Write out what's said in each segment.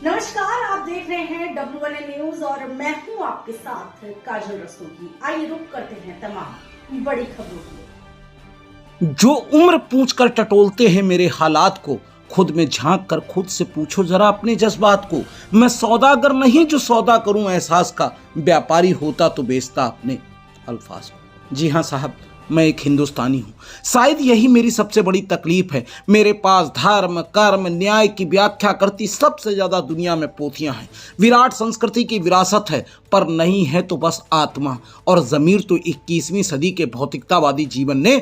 नमस्कार, आप देख रहे हैं WNN न्यूज और मैं हूं आपके साथ काजल रस्तोगी। आइए रुक करते हैं तमाम बड़ी खबरों की। जो उम्र पूछ कर टटोलते हैं मेरे हालात को, खुद में झांक कर खुद से पूछो जरा अपने जज्बात को। मैं सौदागर नहीं जो सौदा करूं एहसास का, व्यापारी होता तो बेचता अपने अल्फाज को। जी हाँ साहब, मैं एक हिंदुस्तानी हूँ। शायद यही मेरी सबसे बड़ी तकलीफ है। मेरे पास धर्म, कर्म, न्याय की व्याख्या करती सबसे ज्यादा दुनिया में पोथियां हैं। विराट संस्कृति की विरासत है, पर नहीं है तो बस आत्मा और जमीर तो 21वीं सदी के भौतिकतावादी जीवन ने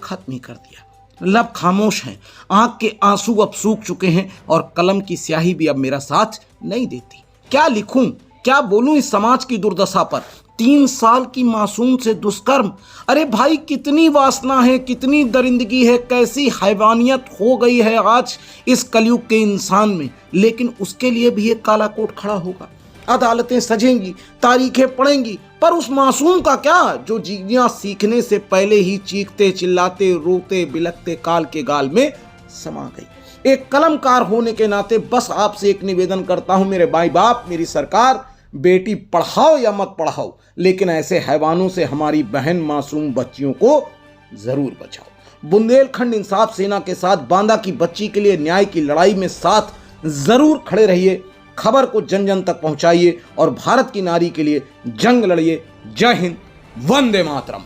खत्म ही कर दिया। लब खामोश हैं, आंख के आंसू अब सूख चुके हैं और कलम की स्याही भी अब मेरा साथ नहीं देती। क्या लिखूं, क्या बोलूं इस समाज की दुर्दशा पर। 3 साल की मासूम से दुष्कर्म। अरे भाई, कितनी वासना है, कितनी दरिंदगी है, कैसी हैवानियत हो गई है आज इस कलयुग के इंसान में। लेकिन उसके लिए भी एक काला कोट खड़ा होगा। अदालतें सजेंगी, तारीखें पड़ेंगी, पर उस मासूम का क्या जो जीना सीखने से पहले ही चीखते चिल्लाते रोते बिलखते काल के गाल में समा गई। एक कलमकार होने के नाते बस आपसे एक निवेदन करता हूं, मेरे भाई बाप, मेरी सरकार, बेटी पढ़ाओ या मत पढ़ाओ, लेकिन ऐसे हैवानों से हमारी बहन मासूम बच्चियों को जरूर बचाओ। बुंदेलखंड इंसाफ सेना के साथ बांदा की बच्ची के लिए न्याय की लड़ाई में साथ जरूर खड़े रहिए। खबर को जन जन तक पहुंचाइए और भारत की नारी के लिए जंग लड़िए। जय हिंद, वंदे मातरम।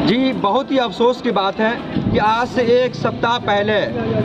जी, बहुत ही अफसोस की बात है कि आज से 1 सप्ताह पहले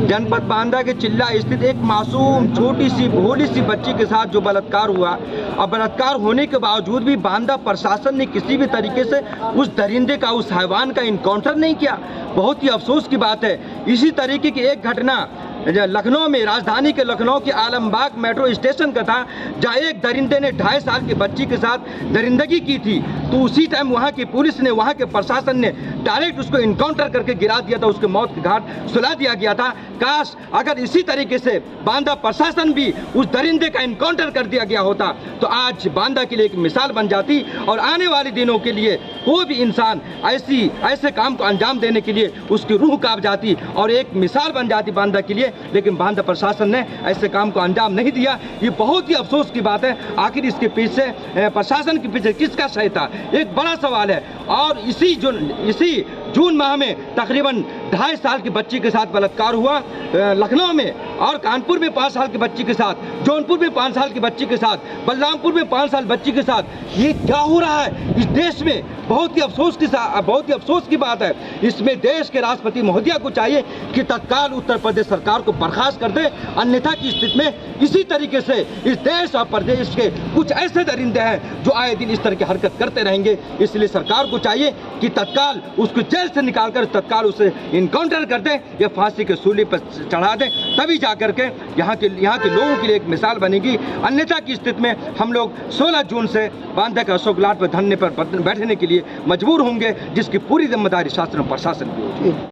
जनपद बांदा के चिल्ला स्थित एक मासूम छोटी सी भोली सी बच्ची के साथ जो बलात्कार हुआ, और बलात्कार होने के बावजूद भी बांदा प्रशासन ने किसी भी तरीके से उस दरिंदे का, उस हैवान का इनकाउंटर नहीं किया। बहुत ही अफसोस की बात है। इसी तरीके की एक घटना लखनऊ में, राजधानी के लखनऊ के आलमबाग मेट्रो स्टेशन का था, जहां एक दरिंदे ने 2.5 साल की बच्ची के साथ दरिंदगी की थी। तो उसी टाइम वहां की पुलिस ने, वहां के प्रशासन ने डायरेक्ट उसको इनकाउंटर करके गिरा दिया था, उसके मौत के घाट सुला दिया गया था। काश अगर इसी तरीके से बांदा प्रशासन भी उस दरिंदे का इनकाउंटर कर दिया गया होता तो आज बांदा के लिए एक मिसाल बन जाती और आने वाले दिनों के लिए कोई भी इंसान ऐसे काम को अंजाम देने के लिए उसकी रूह कांप जाती और एक मिसाल बन जाती बांदा के लिए। लेकिन बांदा प्रशासन ने ऐसे काम को अंजाम नहीं दिया। ये बहुत ही अफसोस की बात है। आखिर इसके पीछे, प्रशासन के पीछे किसका सही था, एक बड़ा सवाल है। और इसी जून माह में तकरीबन 2.5 साल की बच्ची के साथ बलात्कार हुआ लखनऊ में, और कानपुर में 5 साल की बच्ची के साथ, जौनपुर में 5 साल की बच्ची के साथ, बलरामपुर में 5 साल बच्ची के साथ। ये क्या हो रहा है इस देश में? बहुत ही अफसोस की बात है। इसमें देश के राष्ट्रपति महोदया को चाहिए कि तत्काल उत्तर प्रदेश सरकार को बर्खास्त कर दे, अन्यथा की स्थिति में इसी तरीके से इस देश और प्रदेश के कुछ ऐसे दरिंदे हैं जो आए दिन इस तरह की हरकत करते रहेंगे। इसलिए सरकार को चाहिए कि तत्काल उसको जेल से निकालकर तत्काल उसे इनकाउंटर कर दे या फांसी के सूली पर चढ़ा दे, तभी जाकर के यहाँ के लोगों के लिए एक मिसाल बनेगी। अन्यथा की स्थिति में हम लोग 16 जून से बांदा के अशोक लाट पर धरने पर बैठने के लिए मजबूर होंगे, जिसकी पूरी जिम्मेदारी शासन और प्रशासन की होगी।